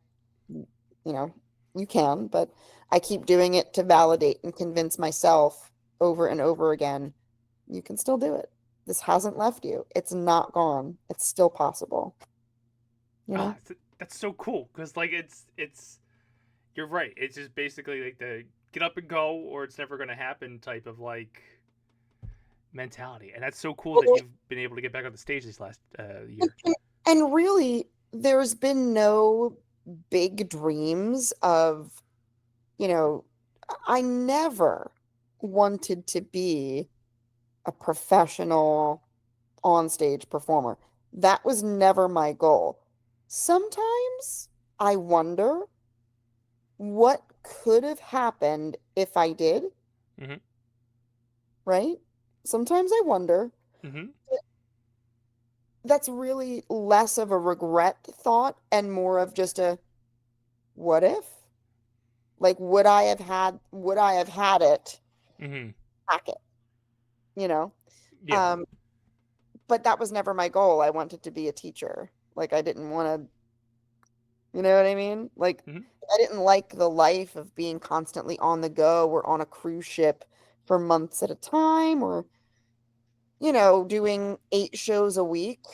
Absolutely. you can, but I keep doing it to validate and convince myself over and over again, you can still do it. This hasn't left you. It's not gone. It's still possible. You know? That's so cool because like it's you're right. It's just basically like the get up and go or it's never going to happen type of like mentality, and that's so cool that you've been able to get back on the stage this last year. And really, there's been no big dreams of, I never wanted to be a professional on-stage performer. That was never my goal. Sometimes I wonder what could have happened if I did, Mm-hmm. right? Sometimes I wonder. Mm-hmm. That's really less of a regret thought and more of just a what if? Like, would I have had it, Mm-hmm. hack it, you know? Yeah. But that was never my goal. I wanted to be a teacher. Like, I didn't want to, you know what I mean? Like, Mm-hmm. I didn't like the life of being constantly on the go or on a cruise ship for months at a time or, doing 8 shows a week.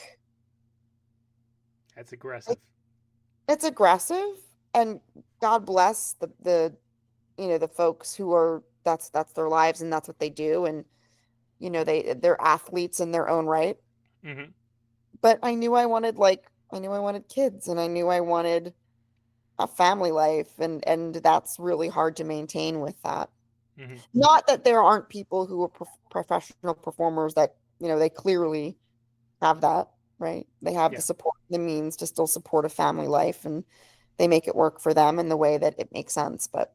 That's aggressive. It's aggressive, and God bless the folks who are that's their lives and that's what they do, and they're athletes in their own right. Mm-hmm. But I knew I wanted kids, and I knew I wanted a family life, and that's really hard to maintain with that. Mm-hmm. Not that there aren't people who are professional performers that they clearly have that, right? They have Yeah. the support, the means to still support a family life, and they make it work for them in the way that it makes sense. But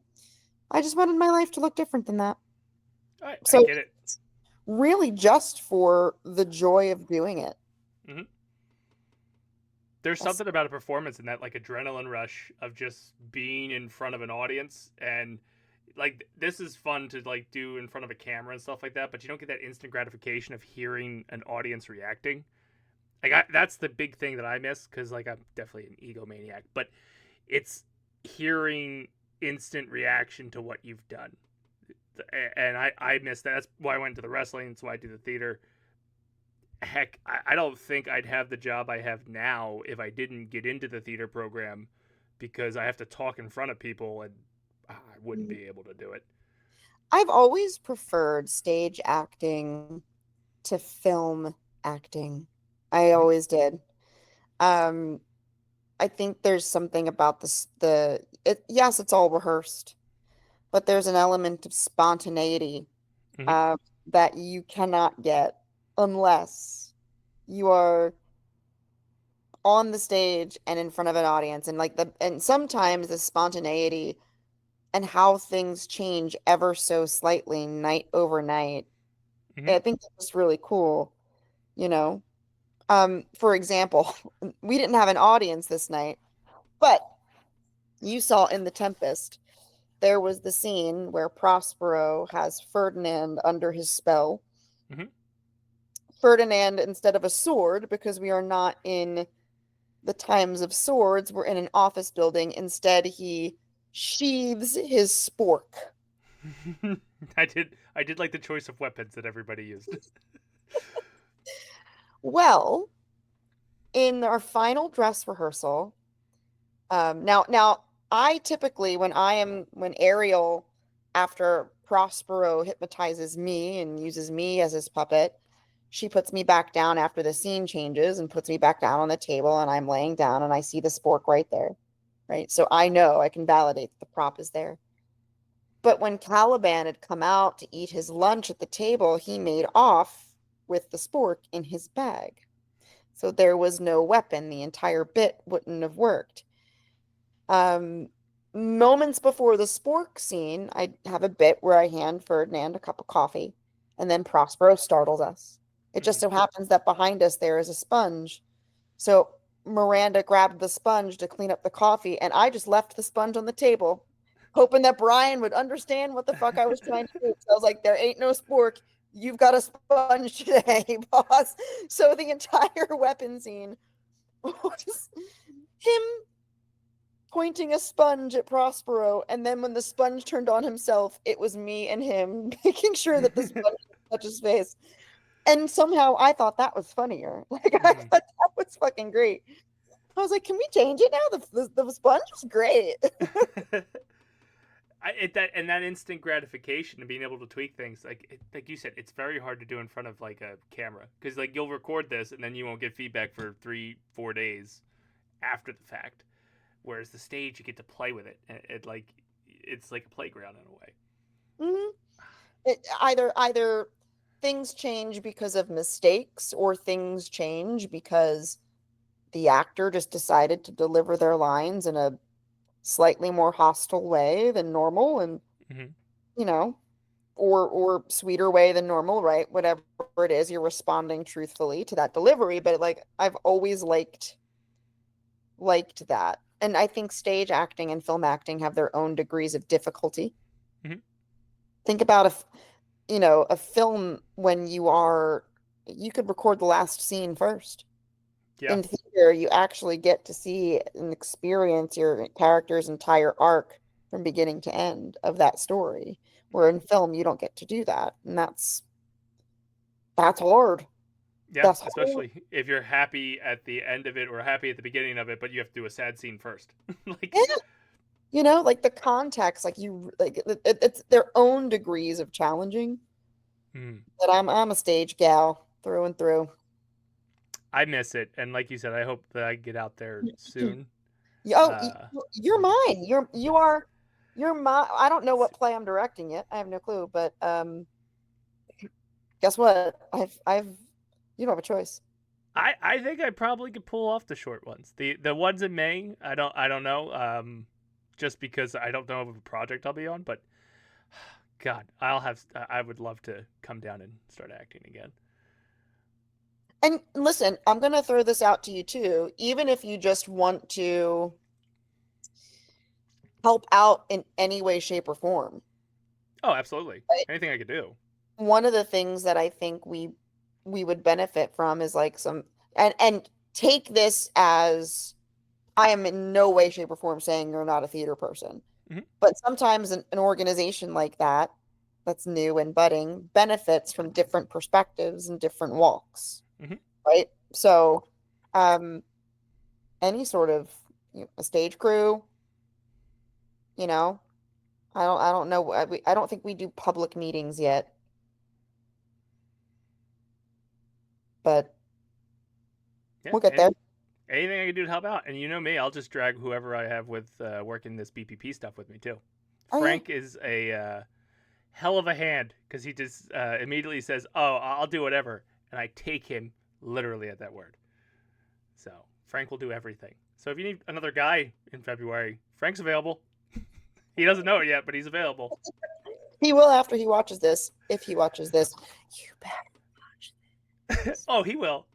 I just wanted my life to look different than that. I So get it. really just for the joy of doing it. Mm-hmm. There's That's- something about a performance and that like adrenaline rush of just being in front of an audience, and like this is fun to like do in front of a camera and stuff like that, but you don't get that instant gratification of hearing an audience reacting. Like that's the big thing that I miss because like I'm definitely an egomaniac, but it's hearing instant reaction to what you've done, and I miss that. That's why I went to the wrestling. That's why I do the theater. Heck, I don't think I'd have the job I have now if I didn't get into the theater program because I have to talk in front of people and I wouldn't be able to do it. I've always preferred stage acting to film acting. I always did. Um, I think there's something about this, yes, it's all rehearsed, but there's an element of spontaneity Mm-hmm. that you cannot get unless you are on the stage and in front of an audience, and sometimes the spontaneity and how things change ever so slightly night over night. Mm-hmm. I think that's really cool, you know. For example, we didn't have an audience this night, but you saw in The Tempest, there was the scene where Prospero has Ferdinand under his spell. Mm-hmm. Ferdinand, instead of a sword, because we are not in the times of swords, we're in an office building. Instead, he sheathes his spork. I did like the choice of weapons that everybody used. Well, in our final dress rehearsal, now I typically when Ariel, after Prospero hypnotizes me and uses me as his puppet, she puts me back down after the scene changes and puts me back down on the table, and I'm laying down and I see the spork right there. Right. So I know I can validate that the prop is there. But when Caliban had come out to eat his lunch at the table, he made off with the spork in his bag. So there was no weapon. The entire bit wouldn't have worked. Moments before the spork scene, I have a bit where I hand Ferdinand a cup of coffee, and then Prospero startles us. It just so happens that behind us there is a sponge. So Miranda grabbed the sponge to clean up the coffee, and I just left the sponge on the table, hoping that Brian would understand what the fuck I was trying to do. So I was like, there ain't no spork. You've got a sponge today, boss. So the entire weapon scene was him pointing a sponge at Prospero, and then when the sponge turned on himself, it was me and him making sure that the sponge didn't touch his face. And somehow I thought that was funnier. Like, I thought that was fucking great. I was like, can we change it now? The sponge was great. That instant gratification and being able to tweak things, like you said, it's very hard to do in front of like a camera, because like you'll record this and then you won't get feedback for 3-4 days after the fact. Whereas the stage, you get to play with it. It's like a playground in a way. Mm-hmm. Either things change because of mistakes, or things change because the actor just decided to deliver their lines in a slightly more hostile way than normal, and you know, or sweeter way than normal, right? Whatever it is, you're responding truthfully to that delivery. But like, I've always liked that. And I think stage acting and film acting have their own degrees of difficulty. Think about a film when you could record the last scene first. Yeah. In theater, you actually get to see and experience your character's entire arc from beginning to end of that story. Where in film, you don't get to do that. And that's hard. Yeah, especially if you're happy at the end of it or happy at the beginning of it, but you have to do a sad scene first. Yeah. Like the context, it's their own degrees of challenging. But I'm a stage gal through and through. I miss it, and like you said, I hope that I get out there soon. You're mine. You're my. I don't know what play I'm directing yet. I have no clue, but guess what? You don't have a choice. I think I probably could pull off the short ones. The ones in May, I don't know. Just because I don't know of a project I'll be on, but God, I would love to come down and start acting again. And listen, I'm going to throw this out to you too. Even if you just want to help out in any way, shape, or form. Oh, absolutely. Anything I could do. One of the things that I think we would benefit from is like and take this as, I am in no way, shape, or form saying you're not a theater person. But sometimes an organization like that, that's new and budding, benefits from different perspectives and different walks. Right? So any sort of a stage crew, I don't know. I don't think we do public meetings yet. But we'll get there. Anything I can do to help out. And you know me, I'll just drag whoever I have with working this BPP stuff with me too. Frank is a hell of a hand, because he just immediately says, oh, I'll do whatever. And I take him literally at that word. So Frank will do everything. So if you need another guy in February, Frank's available. He doesn't know it yet, but he's available. He will after he watches this. If he watches this, you better watch this. Oh, he will.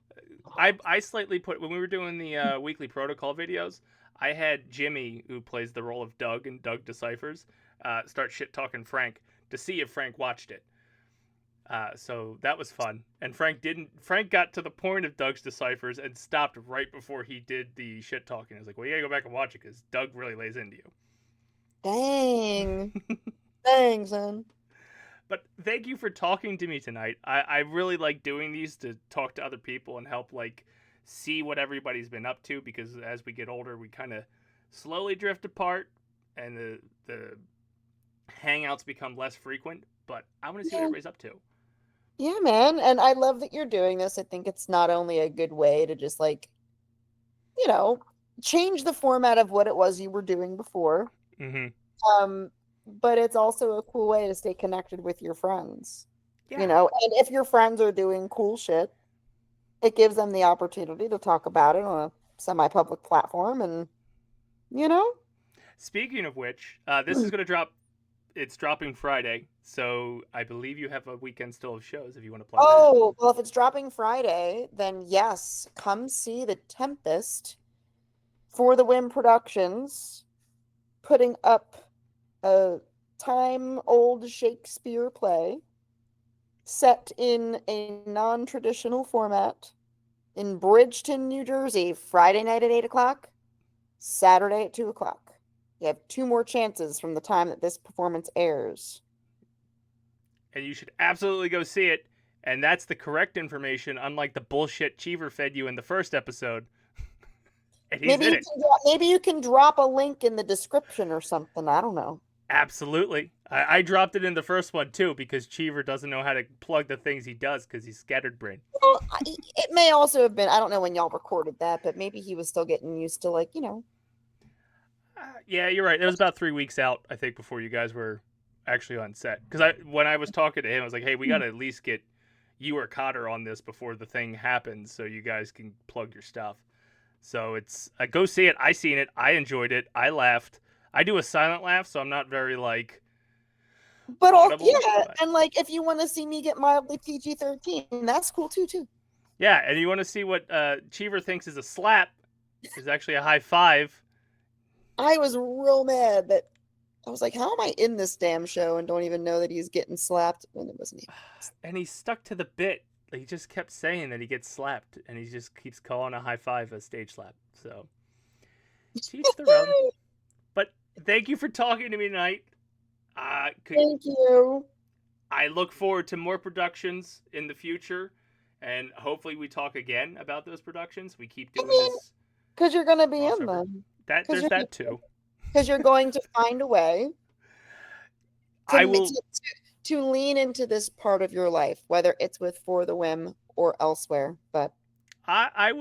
I slightly put, when we were doing the weekly protocol videos, I had Jimmy, who plays the role of Doug and Doug Deciphers, start shit talking Frank to see if Frank watched it. So that was fun. And Frank got to the point of Doug's Deciphers and stopped right before he did the shit talking. I was like, well, you gotta go back and watch it, because Doug really lays into you. Dang. Dang, son. But thank you for talking to me tonight. I really like doing these to talk to other people and help like see what everybody's been up to, because as we get older we kind of slowly drift apart and the hangouts become less frequent. But I want to see what Yeah. everybody's up to. Yeah, man. And I love that you're doing this. I think it's not only a good way to just like, you know, change the format of what it was you were doing before. Mm-hmm. Um, but it's also a cool way to stay connected with your friends. Yeah. And if your friends are doing cool shit, it gives them the opportunity to talk about it on a semi-public platform and, you know? Speaking of which, this is going to drop. It's dropping Friday, so I believe you have a weekend still of shows if you want to plug that. Oh, well, if it's dropping Friday, then yes, come see the Tempest For the Whim Productions putting up a time-old Shakespeare play set in a non-traditional format in Bridgeton, New Jersey, Friday night at 8 o'clock, Saturday at 2 o'clock. You have 2 more chances from the time that this performance airs. And you should absolutely go see it. And that's the correct information, unlike the bullshit Cheever fed you in the first episode. And he's in it. Maybe you can drop a link in the description or something. I don't know. Absolutely. I dropped it in the first one, too, because Cheever doesn't know how to plug the things he does because he's scattered brain. Well, it may also have been, I don't know when y'all recorded that, but maybe he was still getting used to, like, Yeah, you're right. It was about 3 weeks out, I think, before you guys were actually on set. Because when I was talking to him, I was like, hey, we got to at least get you or Cotter on this before the thing happens so you guys can plug your stuff. So it's go see it. I seen it. I enjoyed it. I laughed. I do a silent laugh, so I'm not very like. But audible, and like if you want to see me get mildly PG-13, that's cool too. Yeah, and you want to see what Cheever thinks is a slap is actually a high five. I was real mad that I was like, how am I in this damn show and don't even know that he's getting slapped when it wasn't even. And he stuck to the bit. He just kept saying that he gets slapped, and he just keeps calling a high five a stage slap. So, teach their own. But thank you for talking to me tonight. Thank you. I look forward to more productions in the future, and hopefully we talk again about those productions. We keep doing this. Because you're going to be in them. There's that too. Because you're going to find a way to lean into this part of your life, whether it's with For the Whim or elsewhere. But I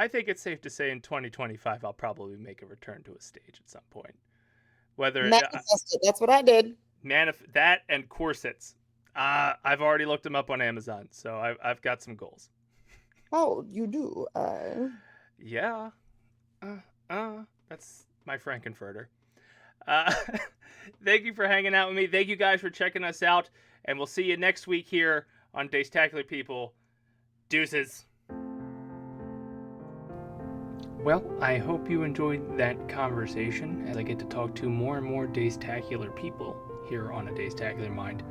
think it's safe to say in 2025 I'll probably make a return to a stage at some point. Whether manifest it. That's what I did. That and corsets. I've already looked them up on Amazon, so I've got some goals. Oh, you do? Yeah. That's my Frankenfurter. Thank you for hanging out with me. Thank you guys for checking us out, and we'll see you next week here on Dacetacular People. Deuces. Well, I hope you enjoyed that conversation as I get to talk to more and more Dacetacular people here on A Dacetacular Mind.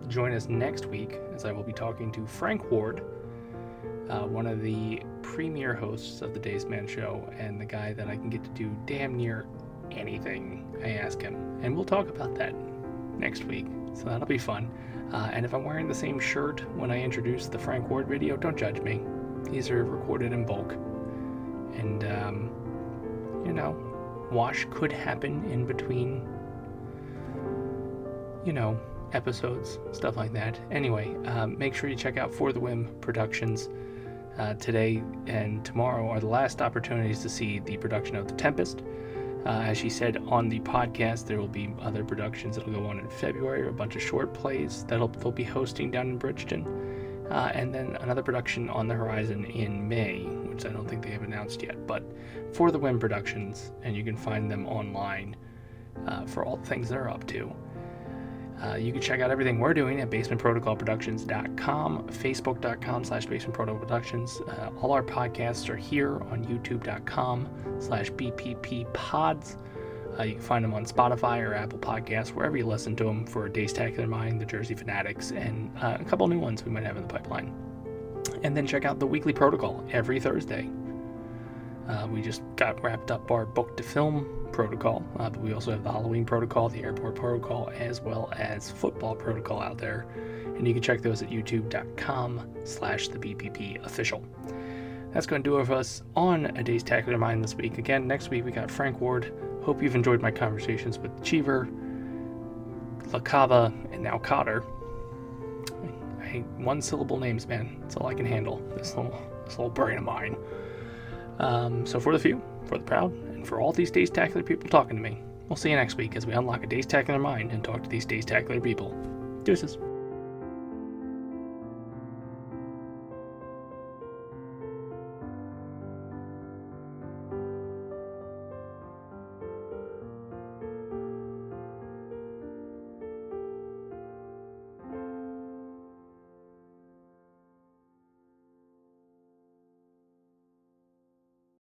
Join us next week as I will be talking to Frank Ward, one of the premier hosts of the Dace Man show, and the guy that I can get to do damn near anything I ask him. And we'll talk about that next week, so that'll be fun. And if I'm wearing the same shirt when I introduce the Frank Ward video, don't judge me. These are recorded in bulk. And, wash could happen in between, episodes, stuff like that. Anyway, make sure you check out For the Whim Productions. Today and tomorrow are the last opportunities to see the production of The Tempest. As she said on the podcast, there will be other productions that'll go on in February, a bunch of short plays they'll be hosting down in Bridgeton. And then another production on the horizon in May, which I don't think they have announced yet, but For the Whim Productions, and you can find them online for all the things they're up to. You can check out everything we're doing at basementprotocolproductions.com, facebook.com/basementprotocolproductions. All our podcasts are here on youtube.com/bpppods. You can find them on Spotify or Apple Podcasts, wherever you listen to them, for Dacetacular Mind, The Jersey Fanatics, and a couple new ones we might have in the pipeline. And then check out the Weekly Protocol every Thursday. We just got wrapped up our book to film protocol, but we also have the Halloween protocol, the airport protocol, as well as football protocol out there. And you can check those at youtube.com/thebppofficial. That's going to do it for us on A Dacetacular Mind this week. Again, next week we got Frank Ward. Hope you've enjoyed my conversations with Cheever, LaCava, and now Cotter. I hate one-syllable names, man. That's all I can handle. This little brain of mine. So for the few, for the proud, and for all these Dacetacular people talking to me, we'll see you next week as we unlock a Dacetacular mind and talk to these Dacetacular people. Deuces.